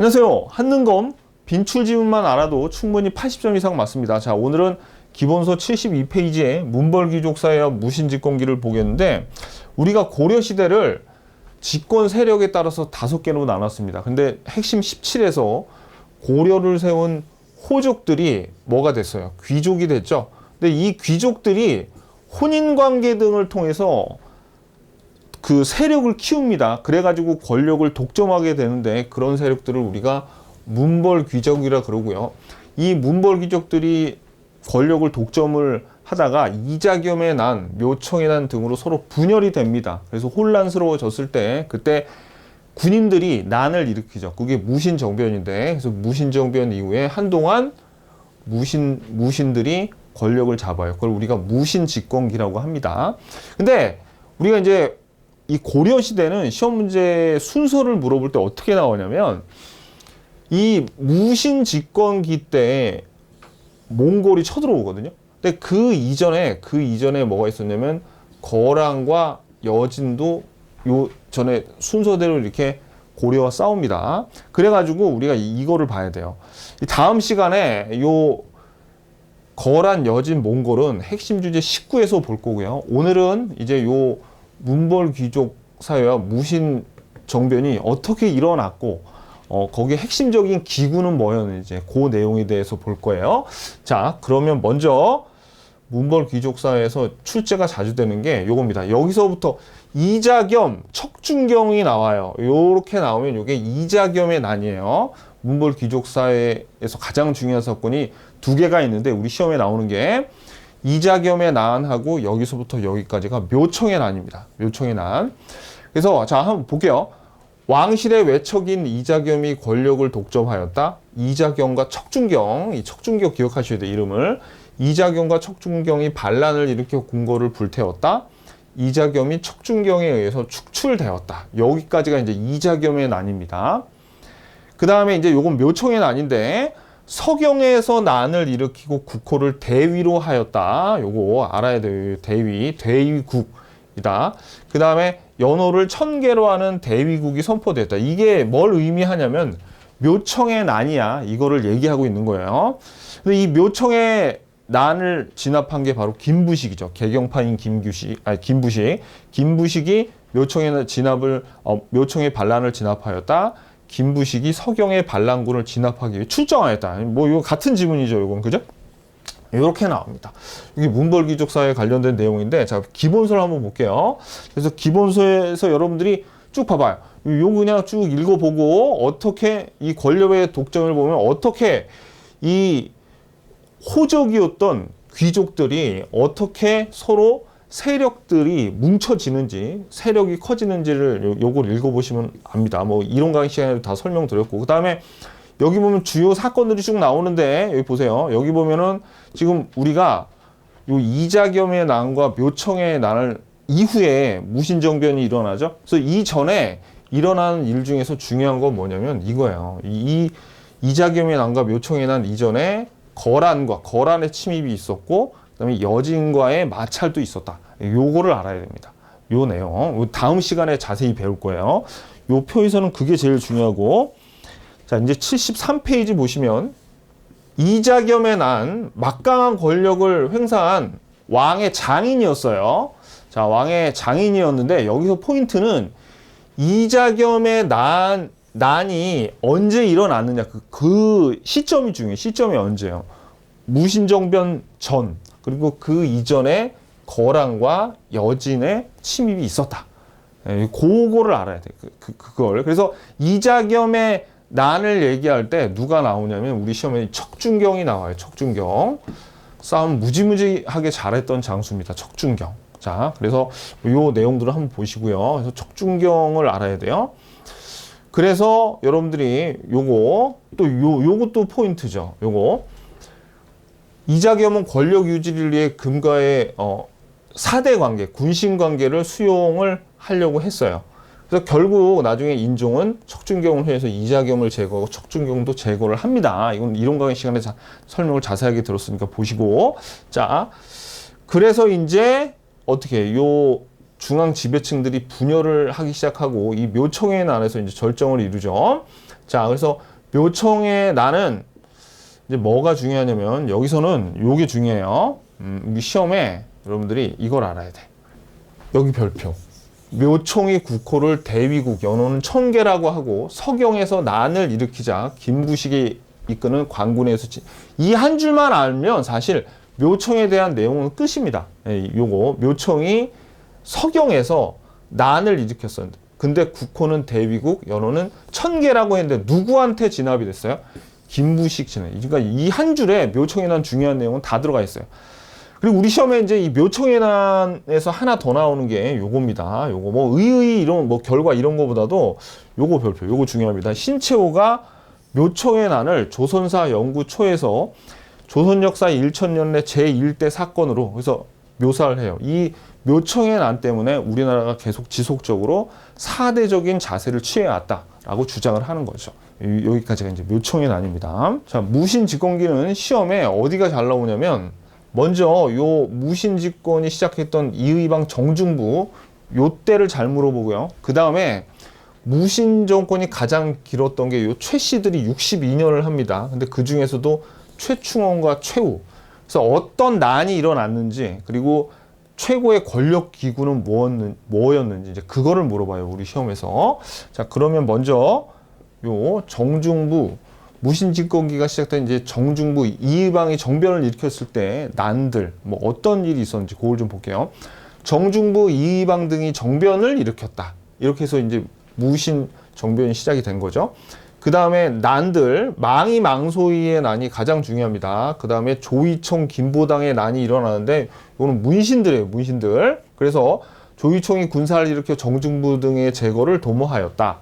안녕하세요. 한능검 빈출 지문만 알아도 충분히 80점 이상 맞습니다. 자, 오늘은 기본서 72페이지에 문벌귀족사회와 무신직권기를 보겠는데, 우리가 고려시대를 집권 세력에 따라서 5개로 나눴습니다. 근데 핵심 17에서 고려를 세운 호족들이 뭐가 됐어요? 귀족이 됐죠. 근데 이 귀족들이 혼인관계 등을 통해서 그 세력을 키웁니다. 그래가지고 권력을 독점하게 되는데, 그런 세력들을 우리가 문벌귀족이라 그러고요. 이 문벌귀족들이 권력을 독점을 하다가 이자겸의 난, 묘청의 난 등으로 서로 분열이 됩니다. 그래서 혼란스러워졌을 때 그때 군인들이 난을 일으키죠. 그게 무신정변인데, 그래서 무신정변 이후에 한동안 무신들이 권력을 잡아요. 그걸 우리가 무신집권기라고 합니다. 근데 우리가 이제 이 고려시대는 시험 문제 순서를 물어볼 때 어떻게 나오냐면, 이 무신집권기 때 몽골이 쳐들어오거든요. 근데 그 이전에 뭐가 있었냐면, 거란과 여진도 요 전에 순서대로 이렇게 고려와 싸웁니다. 그래가지고 우리가 이거를 봐야 돼요. 다음 시간에 요 거란, 여진, 몽골은 핵심 주제 19에서 볼 거고요. 오늘은 이제 요 문벌귀족 사회와 무신 정변이 어떻게 일어났고, 거기에 핵심적인 기구는 뭐였는지 그 내용에 대해서 볼 거예요. 자, 그러면 먼저 문벌귀족 사회에서 출제가 자주 되는 게 요겁니다. 여기서부터 이자겸, 척준경이 나와요. 요렇게 나오면 요게 이자겸의 난이에요. 문벌귀족 사회에서 가장 중요한 사건이 2개가 있는데, 우리 시험에 나오는 게 이자겸의 난하고 여기서부터 여기까지가 묘청의 난입니다. 묘청의 난. 그래서 자, 한번 볼게요. 왕실의 외척인 이자겸이 권력을 독점하였다. 이자겸과 척준경, 이 척준경 기억하셔야 돼요, 이름을. 이자겸과 척준경이 반란을 일으켜 궁궐을 불태웠다. 이자겸이 척준경에 의해서 축출되었다. 여기까지가 이제 이자겸의 난입니다. 그 다음에 이제 요건 묘청의 난인데, 서경에서 난을 일으키고 국호를 대위로 하였다. 요거 알아야 돼요. 대위국이다. 그 다음에 연호를 1000개로 하는 대위국이 선포됐다. 이게 뭘 의미하냐면 묘청의 난이야. 이거를 얘기하고 있는 거예요. 근데 이 묘청의 난을 진압한 게 바로 김부식이죠. 개경파인 김부식. 김부식이 묘청의 반란을 진압하였다. 김부식이 서경의 반란군을 진압하기 위해 출정하였다. 뭐 이거 같은 지문이죠, 이건. 그죠? 이렇게 나옵니다. 이게 문벌귀족 사회에 관련된 내용인데, 자, 기본서를 한번 볼게요. 그래서 기본서에서 여러분들이 쭉 봐봐요. 요 그냥 쭉 읽어보고, 어떻게 이 권력의 독점을 보면 어떻게 이 호족이었던 귀족들이 어떻게 서로 세력들이 뭉쳐지는지, 세력이 커지는지를 요걸 읽어보시면 압니다. 뭐 이론 강의 시간에도 다 설명드렸고, 그 다음에 여기 보면 주요 사건들이 쭉 나오는데, 여기 보세요. 여기 보면은 지금 우리가 요 이자겸의 난과 묘청의 난을 이후에 무신정변이 일어나죠. 그래서 이전에 일어나는 일 중에서 중요한 건 뭐냐면 이거예요. 이자겸의 난과 묘청의 난 이전에 거란의 침입이 있었고, 그다음에 여진과의 마찰도 있었다. 요거를 알아야 됩니다. 요 내용 다음 시간에 자세히 배울 거예요. 요 표에서는 그게 제일 중요하고, 자, 이제 73페이지 보시면 이자겸의 난, 막강한 권력을 횡사한 왕의 장인이었어요. 자, 왕의 장인이었는데, 여기서 포인트는 이자겸의 난이 언제 일어났느냐, 그 시점이 중요해요. 시점이 언제예요? 무신정변 전, 그리고 그 이전에 거란과 여진의 침입이 있었다. 그거를 알아야 돼. 그걸. 그래서 이자겸의 난을 얘기할 때 누가 나오냐면, 우리 시험에 척준경이 나와요. 척준경. 싸움 무지무지하게 잘했던 장수입니다. 척준경. 자, 그래서 요 내용들을 한번 보시고요. 그래서 척준경을 알아야 돼요. 그래서 여러분들이 요것도 포인트죠. 요거. 이자겸은 권력 유지를 위해 금과의 4대 관계, 군신 관계를 수용을 하려고 했어요. 그래서 결국 나중에 인종은 척준경을 해서 이자겸을 제거하고 척준경도 제거를 합니다. 이건 이론 강의 시간에 설명을 자세하게 들었으니까 보시고. 자, 그래서 이제 어떻게 요 중앙 지배층들이 분열을 하기 시작하고, 이 묘청의 난에서 이제 절정을 이루죠. 자, 그래서 묘청의 난은 이제 뭐가 중요하냐면 여기서는 요게 중요해요. 여기 시험에 여러분들이 이걸 알아야 돼. 여기 별표. 묘총이 국호를 대위국, 연호는 천계라고 하고 서경에서 난을 일으키자 김부식이 이끄는 관군에서 이 한 줄만 알면 사실 묘총에 대한 내용은 끝입니다. 요거 묘총이 서경에서 난을 일으켰었는데 근데 국호는 대위국, 연호는 천계라고 했는데 누구한테 진압이 됐어요? 김부식 진압. 그러니까 이 한 줄에 묘총에 대한 중요한 내용은 다 들어가 있어요. 그리고 우리 시험에 이제 이 묘청의 난에서 하나 더 나오는 게 요겁니다. 요거 뭐 의의 이런 뭐 결과 이런 거보다도 요거 별표, 요거 중요합니다. 신채호가 묘청의 난을 조선사 연구초에서 조선 역사 1000년 제1대 사건으로 그래서 묘사를 해요. 이 묘청의 난 때문에 우리나라가 계속 지속적으로 사대적인 자세를 취해왔다라고 주장을 하는 거죠. 여기까지가 이제 묘청의 난입니다. 자, 무신직공기는 시험에 어디가 잘 나오냐면 먼저 요 무신집권이 시작했던 이의방 정중부 요 때를 잘 물어보고요. 그 다음에 무신정권이 가장 길었던 게 요 최씨들이 62년을 합니다. 근데 그 중에서도 최충원과 최후. 그래서 어떤 난이 일어났는지 그리고 최고의 권력 기구는 뭐였는지 이제 그거를 물어봐요. 우리 시험에서. 자, 그러면 먼저 요 정중부 무신집권기가 시작된 이제 정중부 이의방이 정변을 일으켰을 때 난들 뭐 어떤 일이 있었는지 그걸 좀 볼게요. 정중부 이의방 등이 정변을 일으켰다. 이렇게 해서 이제 무신 정변이 시작이 된 거죠. 그 다음에 난들 망이 망소이의 난이 가장 중요합니다. 그 다음에 조이총 김보당의 난이 일어나는데 이거는 문신들이에요. 문신들. 그래서 조이총이 군사를 일으켜 정중부 등의 제거를 도모하였다.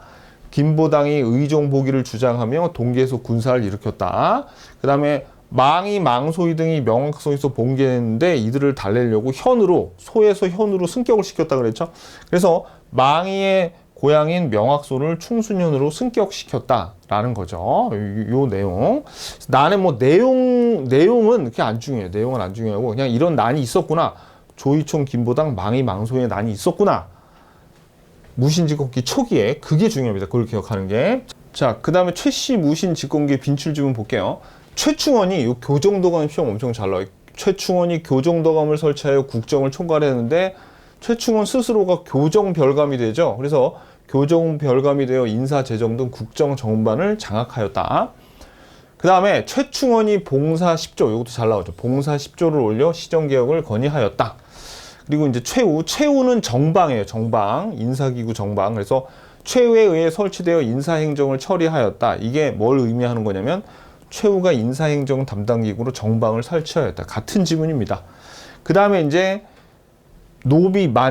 김보당이 의정보기를 주장하며 동계에서 군사를 일으켰다. 그 다음에 망이 망소이 등이 명학소에서 봉기했는데 이들을 달래려고 현으로 소에서 현으로 승격을 시켰다 그랬죠. 그래서 망이의 고향인 명학소를 충순현으로 승격시켰다라는 거죠. 요 내용. 난의 뭐 내용은 그렇게 안 중요해요. 내용은 안 중요하고 그냥 이런 난이 있었구나. 조이총 김보당 망이 망소의 난이 있었구나. 무신집권기 초기에 그게 중요합니다. 그걸 기억하는 게. 자, 그 다음에 최씨 무신집권기 빈출지문 볼게요. 최충원이 요 교정도감 시험 엄청 잘 나와요. 최충원이 교정도감을 설치하여 국정을 총괄했는데 최충원 스스로가 교정별감이 되죠. 그래서 교정별감이 되어 인사재정 등 국정 정반을 장악하였다. 그 다음에 최충원이 봉사 10조, 이것도 잘 나오죠. 봉사 10조를 올려 시정개혁을 건의하였다. 그리고 이제 최후는 정방이에요. 정방, 인사기구 정방. 그래서 최후에 의해 설치되어 인사행정을 처리하였다. 이게 뭘 의미하는 거냐면 최후가 인사행정 담당기구로 정방을 설치하였다. 같은 지문입니다. 그 다음에 이제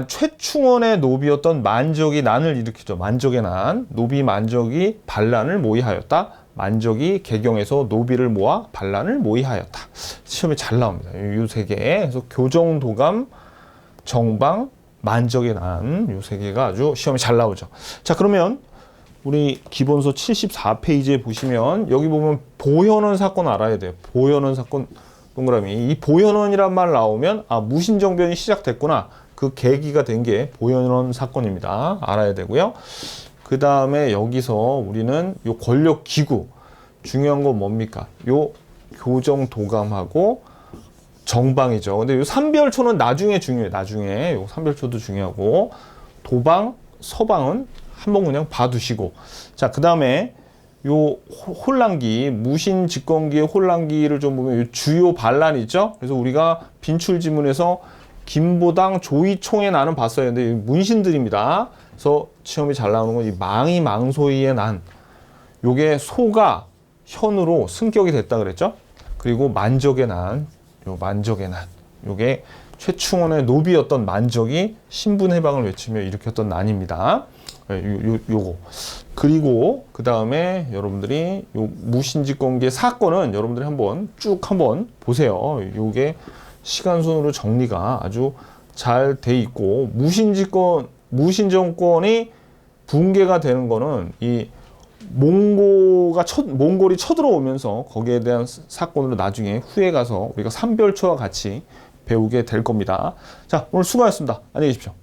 최충원의 노비였던 만적이 난을 일으키죠. 만적의 난. 노비 만적이 반란을 모의하였다. 만적이 개경에서 노비를 모아 반란을 모의하였다. 시험에 잘 나옵니다. 이 세 개. 그래서 교정도감, 정방, 만적의 난, 요 세 개가 아주 시험에 잘 나오죠. 자, 그러면 우리 기본서 74페이지에 보시면 여기 보면 보현원 사건 알아야 돼요. 보현원 사건 동그라미. 이 보현원이란 말 나오면 아, 무신정변이 시작됐구나. 그 계기가 된 게 보현원 사건입니다. 알아야 되고요. 그 다음에 여기서 우리는 요 권력 기구 중요한 건 뭡니까? 요 교정도감하고 정방이죠. 근데 요 삼별초는 나중에 중요해요. 나중에 요 삼별초도 중요하고 도방, 서방은 한번 그냥 봐두시고. 자, 그 다음에 요 혼란기, 무신집권기의 혼란기를 좀 보면 요 주요 반란이 있죠. 그래서 우리가 빈출지문에서 김보당, 조이총의 난은 봤어야 하는데 문신들입니다. 그래서 시험이 잘 나오는 건 이 망이 망소이의 난. 요게 소가 현으로 승격이 됐다 그랬죠. 그리고 만적의 난. 요 만적의 난. 요게 최충원의 노비였던 만적이 신분해방을 외치며 일으켰던 난입니다. 요거. 그리고 그 다음에 여러분들이 요 무신집권기의 사건은 여러분들이 한번 보세요. 요게 시간순으로 정리가 아주 잘 돼 있고 무신정권이 붕괴가 되는 거는 이 몽골이 쳐들어오면서 거기에 대한 사건으로 나중에 후에 가서 우리가 삼별초와 같이 배우게 될 겁니다. 자, 오늘 수고하셨습니다. 안녕히 계십시오.